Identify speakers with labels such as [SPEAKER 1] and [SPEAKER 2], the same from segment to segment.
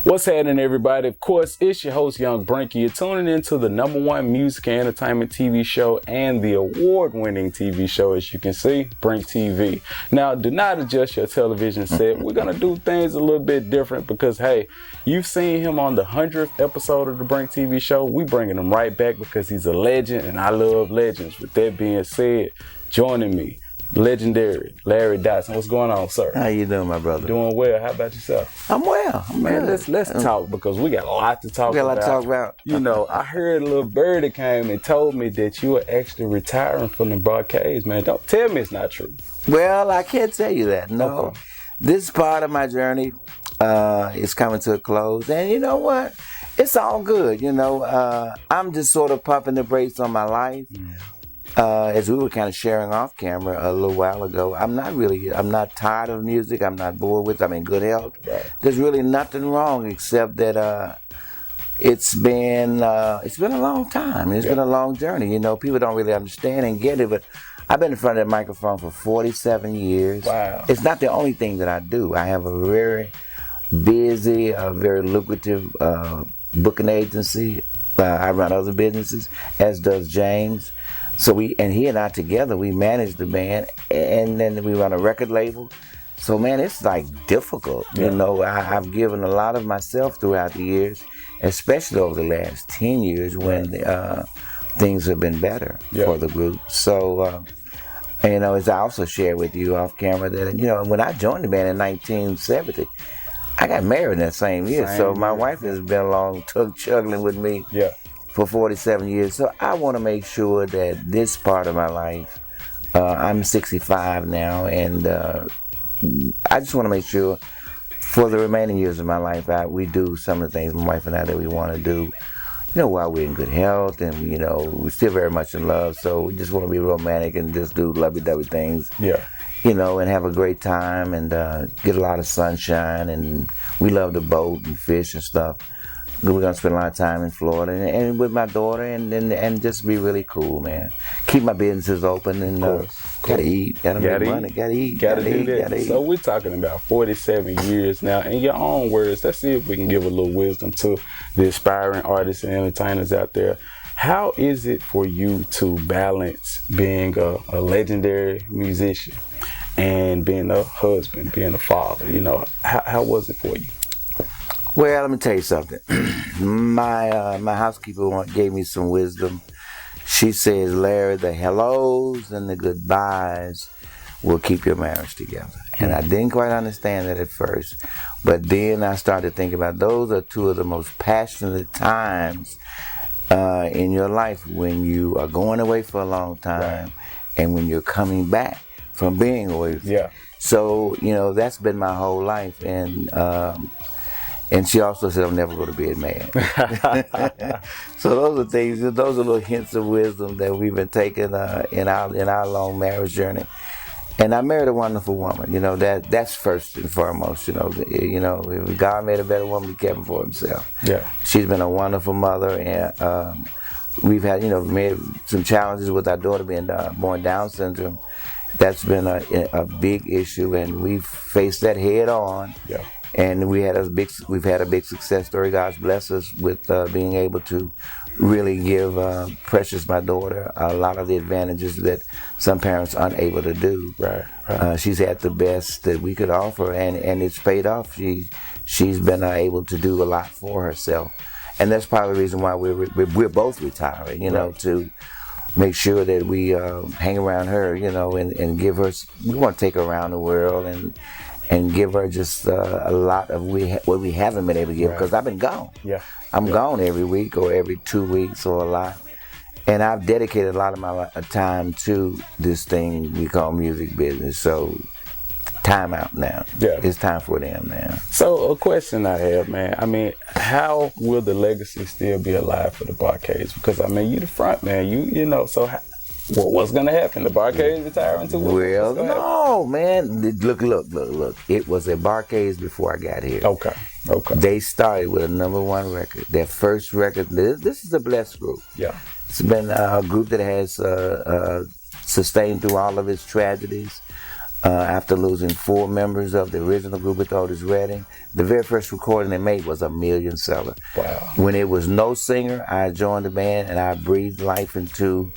[SPEAKER 1] What's happening, everybody? Of course, it's your host, Young Brinky. You're tuning into the #1 music and entertainment TV show and the award-winning TV show, as you can see, Brink TV. Now, do not adjust your television set. We're going to do things a little bit different because, hey, you've seen him on the 100th episode of the Brink TV show. We bringing him right back because he's a legend, and I love legends. With that being said, joining me, legendary Larry Dodson. What's going on, sir?
[SPEAKER 2] How you doing, my brother?
[SPEAKER 1] Doing well. How about yourself?
[SPEAKER 2] I'm well.
[SPEAKER 1] Man, let's talk because we got a lot to talk about.
[SPEAKER 2] We got a lot to talk about.
[SPEAKER 1] You know, I heard a little birdie came and told me that you were actually retiring from the broadcast, man. Don't tell me it's not true.
[SPEAKER 2] Well, I can't tell you that. No.
[SPEAKER 1] Okay.
[SPEAKER 2] This part of my journey is coming to a close. And you know what? It's all good. You know, I'm just sort of pumping the brakes on my life. As we were kind of sharing off camera a little while ago, I'm not tired of music. I'm not bored with it. I'm in good health.
[SPEAKER 1] Right.
[SPEAKER 2] There's really nothing wrong except that it's been a long time. It's been a long journey. You know, people don't really understand and get it, but I've been in front of that microphone for 47 years.
[SPEAKER 1] Wow.
[SPEAKER 2] It's not the only thing that I do. I have a very busy, very lucrative booking agency. I run other businesses, as does James. So he and I together, we manage the band, and then we run a record label. So man, it's like difficult.
[SPEAKER 1] Yeah.
[SPEAKER 2] You know, I've given a lot of myself throughout the years, especially over the last 10 years when things have been better for the group. So, you know, as I also shared with you off camera that, you know, when I joined the band in 1970, I got married in that same year. So my wife has been along chugging with me.
[SPEAKER 1] Yeah.
[SPEAKER 2] For 47 years. So I want to make sure that this part of my life, I'm 65 now, and I just want to make sure for the remaining years of my life, we do some of the things my wife and I that we want to do, you know, while we're in good health, and, you know, we're still very much in love, so we just want to be romantic and just do lovey-dovey things.
[SPEAKER 1] Yeah.
[SPEAKER 2] You know, and have a great time and get a lot of sunshine, and we love to boat and fish and stuff. We're gonna spend a lot of time in Florida and with my daughter and just be really cool, man. Keep my businesses open and gotta eat, gotta make money, gotta eat,
[SPEAKER 1] gotta do that. So we're talking about 47 years now. In your own words, let's see if we can give a little wisdom to the aspiring artists and entertainers out there. How is it for you to balance being a legendary musician and being a husband, being a father? You know, how was it for you?
[SPEAKER 2] Well, let me tell you something. My housekeeper gave me some wisdom. She says, Larry, the hellos and the goodbyes will keep your marriage together. And I didn't quite understand that at first. But then I started thinking about those are two of the most passionate times in your life, when you are going away for a long time and when you're coming back from being away.
[SPEAKER 1] Yeah.
[SPEAKER 2] So, you know, that's been my whole life. And she also said, I'm never going to be a man. So those are things, those are little hints of wisdom that we've been taking in our long marriage journey. And I married a wonderful woman. You know, that's first and foremost. You know, if God made a better woman, He kept him for Himself. Yeah. She's been a wonderful mother, and we've had, you know, made some challenges with our daughter being born Down syndrome. That's been a big issue, and we've faced that head on. Yeah. And we've had a big success story. God's blessed us with being able to really give Precious, my daughter, a lot of the advantages that some parents aren't able to do. Right. She's had the best that we could offer, and it's paid off. She's been able to do a lot for herself, and that's part of the reason why we're both retiring. You know, to make sure that we hang around her. You know, and give her. We want to take her around the world and give her just a lot of what we haven't been able to give, because I've been gone. Yeah, I'm gone every week or every 2 weeks or a lot, and I've dedicated a lot of my time to this thing we call music business. So time out now. Yeah, it's time for them now.
[SPEAKER 1] So a question I have, man. I mean, how will the legacy still be alive for the broadcast? Because I mean, you the front man. You know. So what's gonna happen? The Barcades retiring too?
[SPEAKER 2] Well, no, man. Look. It was at Barcades before I got here.
[SPEAKER 1] Okay.
[SPEAKER 2] They started with a #1 record. Their first record. This is a blessed group. Yeah. It's been a group that has sustained through all of its tragedies. after losing 4 members of the original group with Otis Redding. The very first recording they made was a million seller.
[SPEAKER 1] Wow.
[SPEAKER 2] When it was no singer, I joined the band and I breathed life into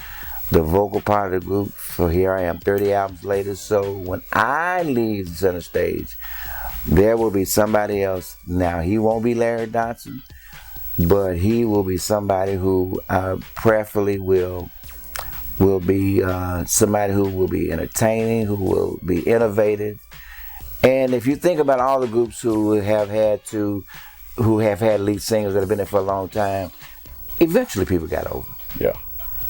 [SPEAKER 2] the vocal part of the group. So here I am 30 albums later. So when I leave the center stage, there will be somebody else. Now, he won't be Larry Dodson, but he will be somebody who prayerfully will be somebody who will be entertaining, who will be innovative. And if you think about all the groups who have had lead singers that have been there for a long time, eventually people got over it.
[SPEAKER 1] Yeah.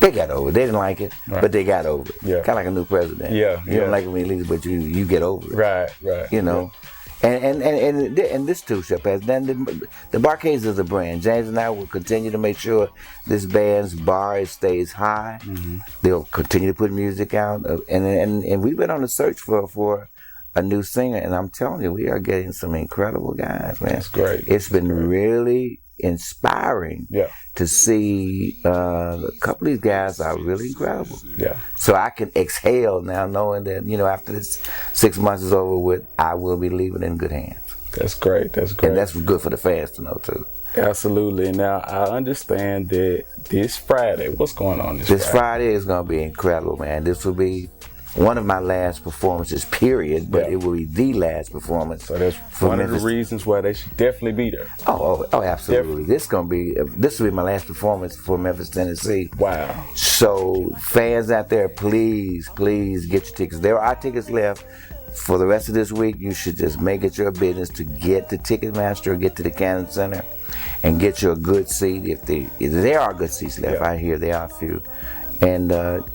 [SPEAKER 2] They got over it. They didn't like it,
[SPEAKER 1] right.
[SPEAKER 2] But they got over it.
[SPEAKER 1] Yeah.
[SPEAKER 2] Kind of like a new president.
[SPEAKER 1] Yeah.
[SPEAKER 2] You don't like it when he leaves, but you get over it.
[SPEAKER 1] Right.
[SPEAKER 2] You know. Yeah. And this too shall pass. Then the Bar-Kays is a brand. James and I will continue to make sure this band's bar stays high. Mm-hmm. They'll continue to put music out, and we've been on the search for a new singer. And I'm telling you, we are getting some incredible guys, man.
[SPEAKER 1] That's great.
[SPEAKER 2] It's been really inspiring to see a couple of these guys are really incredible.
[SPEAKER 1] Yeah.
[SPEAKER 2] So I can exhale now knowing that, after this 6 months is over with, I will be leaving in good hands.
[SPEAKER 1] That's great. That's great.
[SPEAKER 2] And that's good for the fans to know too.
[SPEAKER 1] Absolutely. Now, I understand that this Friday, what's going on
[SPEAKER 2] this Friday is going to be incredible, man. This will be one of my last performances, period, but it will be the last performance.
[SPEAKER 1] So that's one of the reasons why they should definitely be there.
[SPEAKER 2] Oh, absolutely. Definitely. This will be my last performance for Memphis, Tennessee.
[SPEAKER 1] Wow.
[SPEAKER 2] So fans out there, please get your tickets. There are tickets left. For the rest of this week, you should just make it your business to get to Ticketmaster or get to the Cannon Center and get you a good seat. If there are good seats left, I hear there are a few. And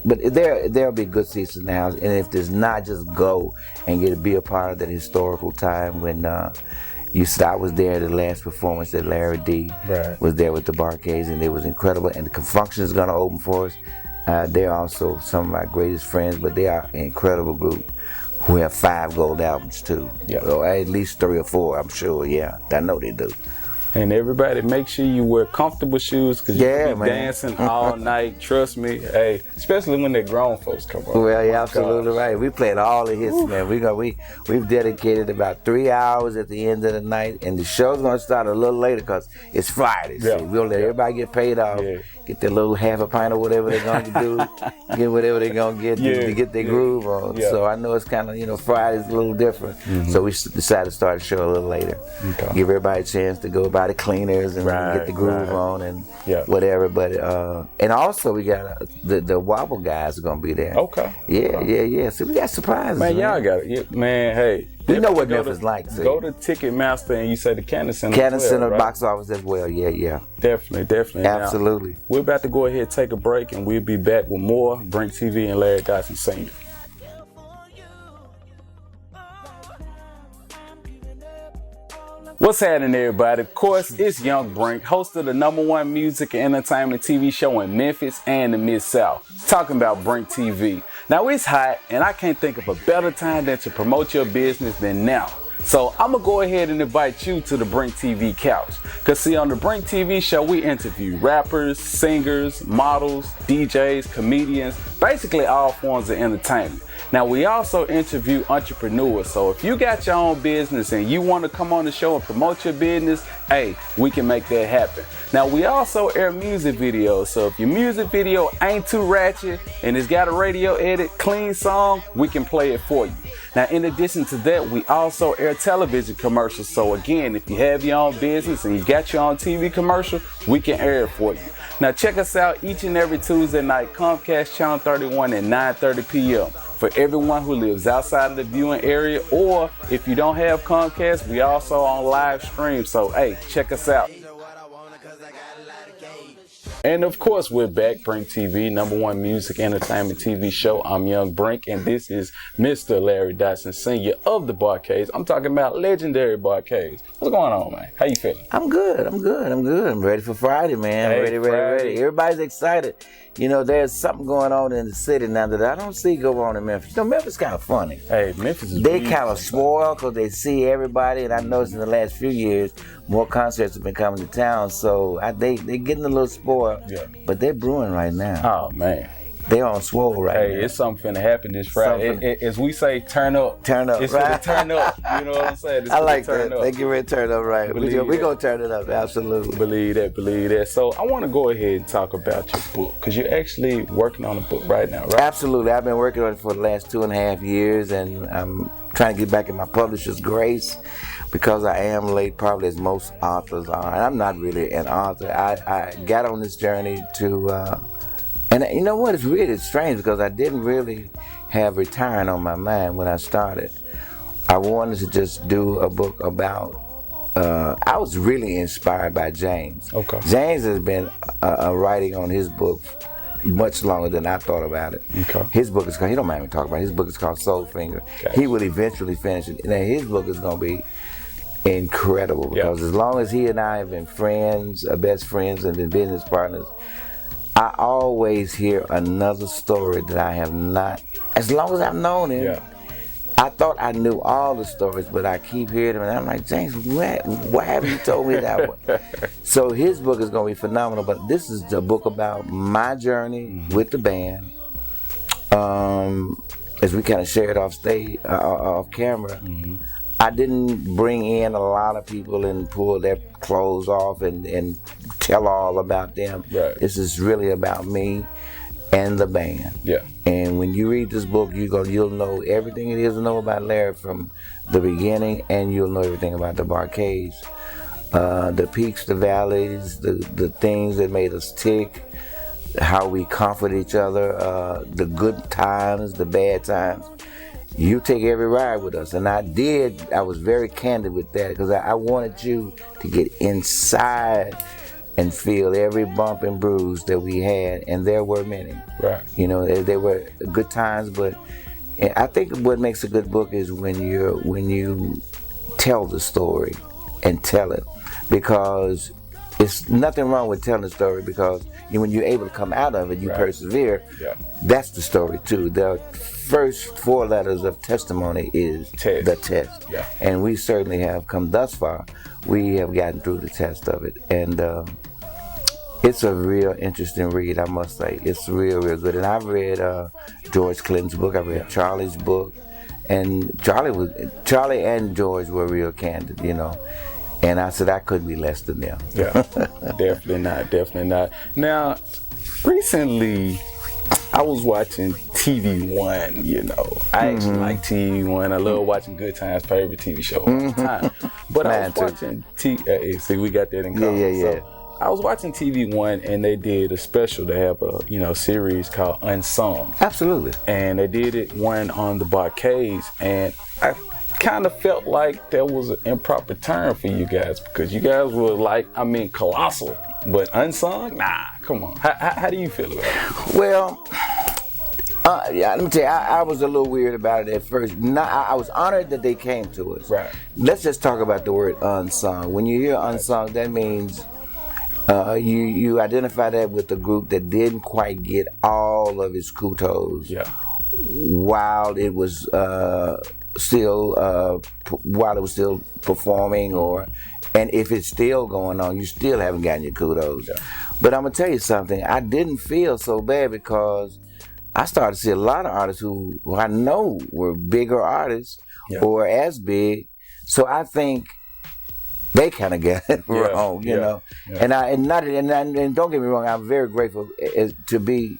[SPEAKER 2] but there'll be good seats in the house, and if there's not, just go and be a part of that historical time when I was there at the last performance that Larry D was there with the Bar-Kays, and it was incredible. And the Confunction is going to open for us. They're also some of my greatest friends, but they are an incredible group who have 5 gold albums too. Yeah, or at least 3 or 4, I'm sure. Yeah, I know they do.
[SPEAKER 1] And everybody, make sure you wear comfortable shoes because you'll be dancing all night. Trust me, hey, especially when the grown folks come on.
[SPEAKER 2] Well, you're absolutely right. We played all the hits, man. We've dedicated about 3 hours at the end of the night, and the show's gonna start a little later because it's Friday. So we'll let everybody get paid off, get their little half a pint or whatever they're gonna do, get whatever they're gonna get to get their groove on. So I know it's kind of Friday's a little different. Mm-hmm. So we decided to start the show a little later, give everybody a chance to go about the cleaners and get the groove on and whatever. But and also we got the Wobble guys are gonna be there.
[SPEAKER 1] Okay.
[SPEAKER 2] Yeah. So we got surprises. Man,
[SPEAKER 1] y'all got it. Man, hey.
[SPEAKER 2] You know what Memphis like.
[SPEAKER 1] Go to Ticketmaster and you say the Cannon Center.
[SPEAKER 2] Cannon Center box office as well. Yeah.
[SPEAKER 1] Definitely.
[SPEAKER 2] Absolutely.
[SPEAKER 1] Now, we're about to go ahead and take a break, and we'll be back with more Brink TV and Larry Dodson Sr. What's happening, everybody? Of course, it's Young Brink, host of the #1 music and entertainment TV show in Memphis and the Mid-South, talking about Brink TV. Now, it's hot, and I can't think of a better time than to promote your business than now. So I'm going to go ahead and invite you to the Brink TV couch. Because see, on the Brink TV show, we interview rappers, singers, models, DJs, comedians, basically all forms of entertainment. Now, we also interview entrepreneurs. So if you got your own business and you want to come on the show and promote your business, hey, we can make that happen. Now, we also air music videos. So if your music video ain't too ratchet and it's got a radio edit, clean song, we can play it for you. Now, in addition to that, we also air television commercials. So again, if you have your own business and you got your own TV commercial, we can air it for you. Now, check us out each and every Tuesday night, Comcast Channel 31 at 9:30 p.m. For everyone who lives outside of the viewing area, or if you don't have Comcast, we also on live stream. So, hey, check us out. And of course, we're back, Brink TV, #1 music entertainment TV show. I'm Young Brink, and this is Mr. Larry Dodson Sr. of the Bar-Kays. I'm talking about legendary Bar-Kays. What's going on, man? How you feeling?
[SPEAKER 2] I'm good. I'm ready for Friday, man.
[SPEAKER 1] Hey,
[SPEAKER 2] ready. Everybody's excited. There's something going on in the city now that I don't see go on in Memphis. Memphis kind of funny.
[SPEAKER 1] Hey, Memphis is
[SPEAKER 2] They kind of spoiled because they see everybody, and I noticed in the last few years, more concerts have been coming to town, so they're getting a little spoiled, but they're brewing right now.
[SPEAKER 1] Oh, man.
[SPEAKER 2] They on swole right
[SPEAKER 1] Hey,
[SPEAKER 2] now.
[SPEAKER 1] it's something finna happen this Friday. As we say, turn up.
[SPEAKER 2] Turn up,
[SPEAKER 1] it's
[SPEAKER 2] right?
[SPEAKER 1] Finna turn up. You know what I'm saying? It's
[SPEAKER 2] I like
[SPEAKER 1] turn
[SPEAKER 2] that.
[SPEAKER 1] Up.
[SPEAKER 2] They get ready to turn up, right? We're going to turn it up, absolutely.
[SPEAKER 1] Believe that. So I want to go ahead and talk about your book, because you're actually working on a book right now, right?
[SPEAKER 2] Absolutely. I've been working on it for the last 2.5 years, and I'm trying to get back in my publisher's grace, because I am late, probably as most authors are. And I'm not really an author. I got on this journey to... And you know what? It's really strange, because I didn't really have retiring on my mind when I started. I wanted to just do a book about, I was really inspired by James.
[SPEAKER 1] Okay.
[SPEAKER 2] James has been writing on his book much longer than I thought about it.
[SPEAKER 1] Okay.
[SPEAKER 2] His book is called, he don't mind me talking about it, his book is called Soul Finger.
[SPEAKER 1] Okay.
[SPEAKER 2] He will eventually finish it. And his book is going to be incredible, because as long as he and I have been friends, best friends, and been business partners, I always hear another story that I have not, as long as I've known him.
[SPEAKER 1] Yeah.
[SPEAKER 2] I thought I knew all the stories, but I keep hearing them, and I'm like, James, why haven't you told me that one? So his book is going to be phenomenal, but this is a book about my journey with the band. As we kind of shared off stage, off camera, I didn't bring in a lot of people and pull their clothes off and tell all about them.
[SPEAKER 1] Right.
[SPEAKER 2] This is really about me and the band.
[SPEAKER 1] Yeah.
[SPEAKER 2] And when you read this book, you'll know everything it is to know about Larry from the beginning, and you'll know everything about the Barcades, the peaks, the valleys, the things that made us tick, how we comfort each other, the good times, the bad times. You take every ride with us, and I was very candid with that, because I wanted you to get inside and feel every bump and bruise that we had, and there were many.
[SPEAKER 1] Right.
[SPEAKER 2] You know, there were good times, but I think what makes a good book is when you tell the story and tell it, because it's nothing wrong with telling the story, because when you're able to come out of it, you persevere.
[SPEAKER 1] Yeah.
[SPEAKER 2] That's the story too. The first 4 letters of testimony is the test.
[SPEAKER 1] Yeah.
[SPEAKER 2] And we certainly have come thus far. We have gotten through the test of it. And it's a real interesting read, I must say. It's real good. And I've read George Clinton's book. I read Charlie's book. And Charlie and George were real candid, you know. And I said I couldn't be less than them.
[SPEAKER 1] Yeah, definitely not. Now, recently, I was watching TV One, you know. I actually like TV One. I love watching Good Times, favorite TV show of all time. But I was watching see, we got that in common.
[SPEAKER 2] Yeah.
[SPEAKER 1] So, I was watching TV One, and they did a special. They have a series called Unsung.
[SPEAKER 2] Absolutely.
[SPEAKER 1] And they did one on the Barcades, and I kind of felt like that was an improper term for you guys, because you guys were like, colossal, but unsung? Nah, come on. How do you feel about it?
[SPEAKER 2] Well, let me tell you, I was a little weird about it at first. I was honored that they came to us.
[SPEAKER 1] Right.
[SPEAKER 2] Let's just talk about the word unsung. When you hear unsung, that means you identify that with the group that didn't quite get all of its kudos.
[SPEAKER 1] Yeah.
[SPEAKER 2] While it was still performing, and if it's still going on, you still haven't gotten your kudos.
[SPEAKER 1] Yeah.
[SPEAKER 2] But I'm gonna tell you something, I didn't feel so bad, because I started to see a lot of artists who I know were bigger artists or as big, so I think they kind of got it wrong, you know. Yeah. And don't get me wrong, I'm very grateful to be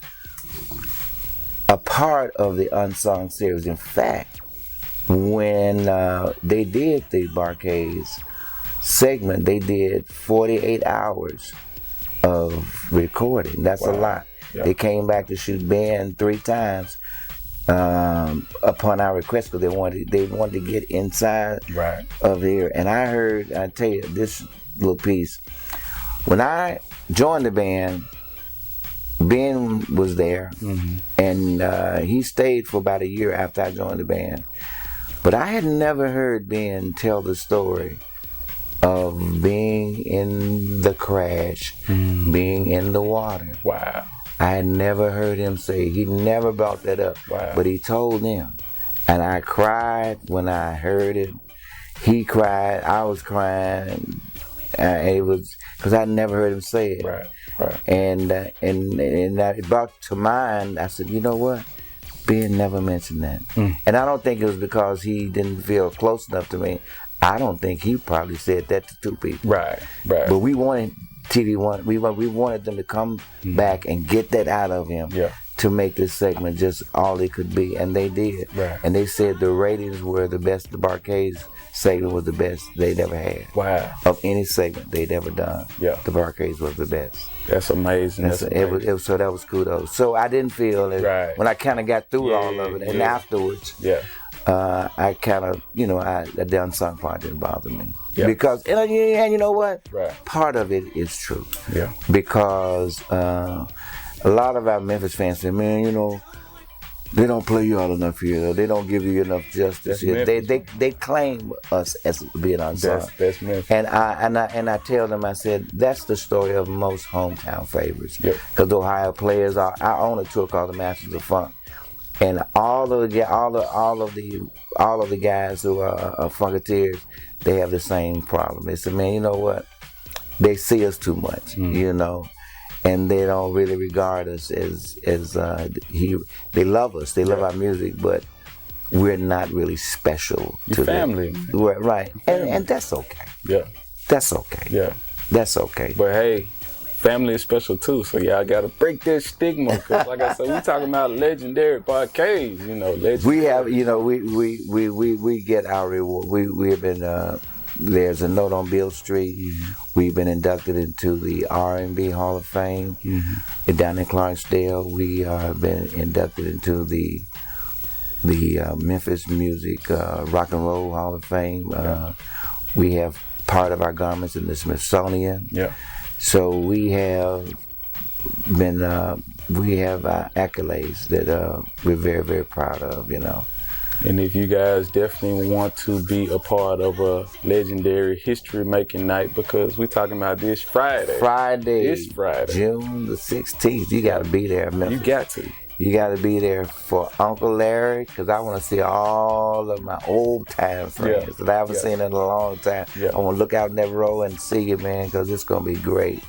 [SPEAKER 2] a part of the Unsung series. In fact, when they did the Barcades segment, they did 48 hours of recording. That's a lot. Yeah. They came back to shoot band 3 times upon our request, because they wanted to get inside of here. And I tell you this little piece. When I joined the band, Ben was there, and he stayed for about a year after I joined the band. But I had never heard Ben tell the story of being in the crash, being in the water.
[SPEAKER 1] Wow.
[SPEAKER 2] I had never heard him say, he never brought that up.
[SPEAKER 1] Wow.
[SPEAKER 2] But he told them. And I cried when I heard it. He cried, I was crying. It was because I never heard him say it.
[SPEAKER 1] Right. Right.
[SPEAKER 2] And it brought to mind. I said, you know what? Ben never mentioned that. And I don't think it was because he didn't feel close enough to me. I don't think he probably said that to two people.
[SPEAKER 1] Right. Right.
[SPEAKER 2] But we wanted TV One. We wanted them to come back and get that out of him.
[SPEAKER 1] Yeah.
[SPEAKER 2] To make this segment just all it could be, and they did.
[SPEAKER 1] Right.
[SPEAKER 2] And they said the ratings were the best. The Barcades segment was the best they'd ever had.
[SPEAKER 1] Wow.
[SPEAKER 2] Of any segment they'd ever done.
[SPEAKER 1] Yeah.
[SPEAKER 2] The Barcades was the best.
[SPEAKER 1] That's amazing.
[SPEAKER 2] So that was kudos. So I didn't feel it when I kind of got through all of it, and afterwards, I kind of, the unsung part didn't bother me. Yeah. Because, and you know what?
[SPEAKER 1] Right.
[SPEAKER 2] Part of it is true.
[SPEAKER 1] Yeah.
[SPEAKER 2] Because a lot of our Memphis fans say, man, they don't play you out enough here. They don't give you enough justice here. They claim us as being unsung.
[SPEAKER 1] That's Memphis.
[SPEAKER 2] And I tell them, I said, that's the story of most hometown favorites.
[SPEAKER 1] Yep.
[SPEAKER 2] Because Ohio players I own a tour called the Masters of Funk. And all of the guys who are Funketeers, they have the same problem. They say, man, you know what? They see us too much, and they don't really regard us as they love us. They love our music, but we're not really special to
[SPEAKER 1] family.
[SPEAKER 2] Right. And that's okay.
[SPEAKER 1] Yeah.
[SPEAKER 2] That's okay.
[SPEAKER 1] Yeah.
[SPEAKER 2] That's okay.
[SPEAKER 1] But hey, family is special too, so y'all gotta break that stigma. Cause like I said, we talking about legendary Barcades, legendary.
[SPEAKER 2] We have, we get our reward. We have been. There's a note on Bill Street. We've been inducted into the R&B Hall of Fame. Down in Clarksdale, we have been inducted into the Memphis Music Rock and Roll Hall of Fame. We have part of our garments in the Smithsonian. Yeah. So we have been, we have accolades that we're very, very proud of,
[SPEAKER 1] And if you guys definitely want to be a part of a legendary history-making night, because we're talking about this Friday. This Friday.
[SPEAKER 2] June the 16th. You got to be there, Memphis.
[SPEAKER 1] You got to.
[SPEAKER 2] You got to be there for Uncle Larry, because I want to see all of my old-time friends that I haven't seen in a long time. Yeah. I want to look out in that row and see you, man, because it's going to be great.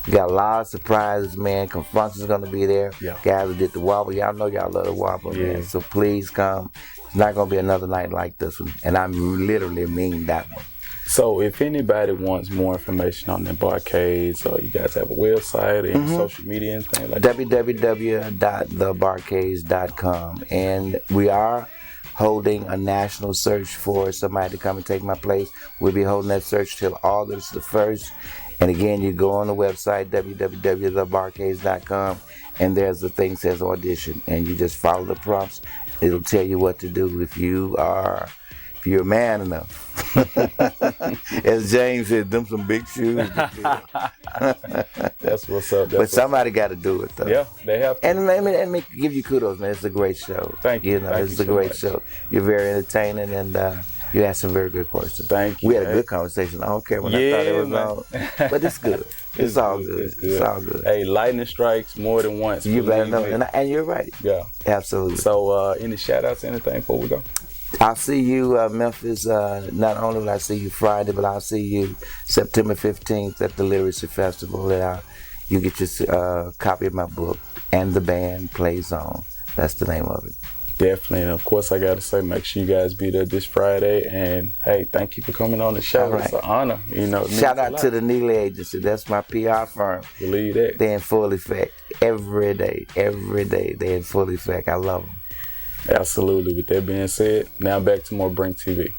[SPEAKER 2] We got a lot of surprises, man. Confunction's going to be there. Yeah. Guys who did the wobble. Y'all know y'all love the wobble, man. So please come. It's not going to be another night like this one. And I literally mean that one.
[SPEAKER 1] So if anybody wants more information on the Barcades, or you guys have a website and social media and things like that?
[SPEAKER 2] www.thebarcades.com. And we are holding a national search for somebody to come and take my place. We'll be holding that search till August the 1st. And again, you go on the website, www.thebarcades.com, and there's the thing that says audition. And you just follow the prompts. It'll tell you what to do if you're man enough. As James said, them some big shoes.
[SPEAKER 1] That's what's up.
[SPEAKER 2] But somebody got to do it, though.
[SPEAKER 1] Yeah, they have to.
[SPEAKER 2] And let me give you kudos, man. It's a great show.
[SPEAKER 1] Thank you.
[SPEAKER 2] It's a great show. You're very entertaining, and you asked some very good questions.
[SPEAKER 1] Thank you.
[SPEAKER 2] We had a good conversation. I don't care when I thought it was on. But it's good. It's all good. It's all good.
[SPEAKER 1] Hey, lightning strikes more than once.
[SPEAKER 2] You better know. And you're right.
[SPEAKER 1] Yeah.
[SPEAKER 2] Absolutely.
[SPEAKER 1] So any shout outs, anything before we go?
[SPEAKER 2] I'll see you, Memphis. Not only will I see you Friday, but I'll see you September 15th at the Literacy Festival. You get your copy of my book, And the Band Plays On. That's the name of it.
[SPEAKER 1] Definitely. And of course, I got to say, make sure you guys be there this Friday. And hey, thank you for coming on the show. Right. It's an honor.
[SPEAKER 2] Shout out to the Neely Agency. That's my PR firm.
[SPEAKER 1] Believe that.
[SPEAKER 2] They're in full effect every day. Every day. They're in full effect. I love them.
[SPEAKER 1] Absolutely. With that being said, now back to more Brink TV.